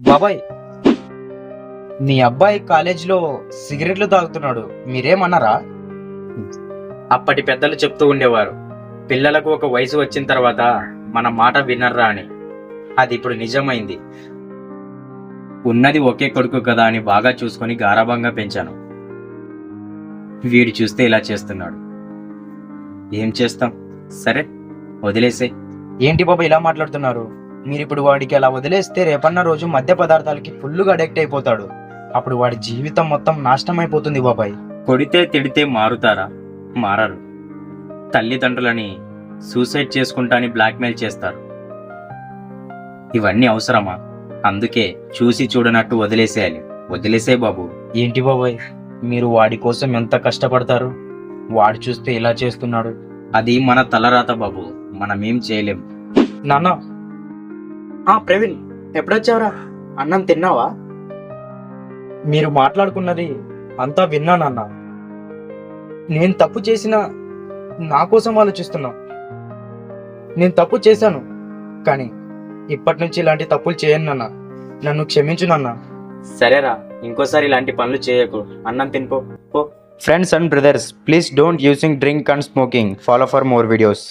బాబాయ్, మీ అబ్బాయి కాలేజీలో సిగరెట్లు తాగుతున్నాడు, మీరేమన్నారా? అప్పటి పెద్దలు చెప్తూ ఉండేవారు, పిల్లలకు ఒక వయసు వచ్చిన తర్వాత మన మాట వినర్రా అని. అది ఇప్పుడు నిజమైంది. ఉన్నది ఒకే కొడుకు కదా అని బాగా చూసుకొని గారాబంగా పెంచాను. వీడు చూస్తే ఇలా చేస్తున్నాడు. ఏం చేస్తాం, సరే వదిలేసే. ఏంటి బాబాయ్ ఇలా మాట్లాడుతున్నారు? మీరిప్పుడు వాడికి అలా వదిలేస్తే రేపన్న రోజు మద్య పదార్థాలకి ఫుల్లుగా అడిక్ట్ అయిపోతాడు. అప్పుడు వాడి జీవితం మొత్తం నాశనం అయిపోతుంది బాబాయ్. కొడితే తిడితే మారుతారా? మారరు. తల్లిదండ్రులని సూసైడ్ చేసుకుంటాని బ్లాక్మెయిల్ చేస్తారు. ఇవన్నీ అవసరమా? అందుకే చూసి చూడనట్టు వదిలేసేయాలి. వదిలేసే బాబు. ఏంటి బాబాయ్, మీరు వాడి కోసం ఎంత కష్టపడతారు, వాడు చూస్తే ఇలా చేస్తున్నాడు. అది మన తలరాత బాబు, మనమేం చేయలేం. నాన్న, ప్రవీణ్ ఎప్పుడొచ్చావురా? అన్నం తిన్నావా? మీరు మాట్లాడుకున్నది అంతా విన్నా నాన్న. నేను తప్పు చేసినా నా కోసం ఆలోచిస్తున్నా. నేను తప్పు చేశాను, కానీ ఇప్పటి నుంచి ఇలాంటి తప్పులు చేయను నాన్న. నన్ను క్షమించు నాన్న. సరేరా, ఇంకోసారి ఇలాంటి పనులు చేయకు. అన్నం తినిపో పో. Friends and brothers, please don't using drink and smoking. Follow for more videos.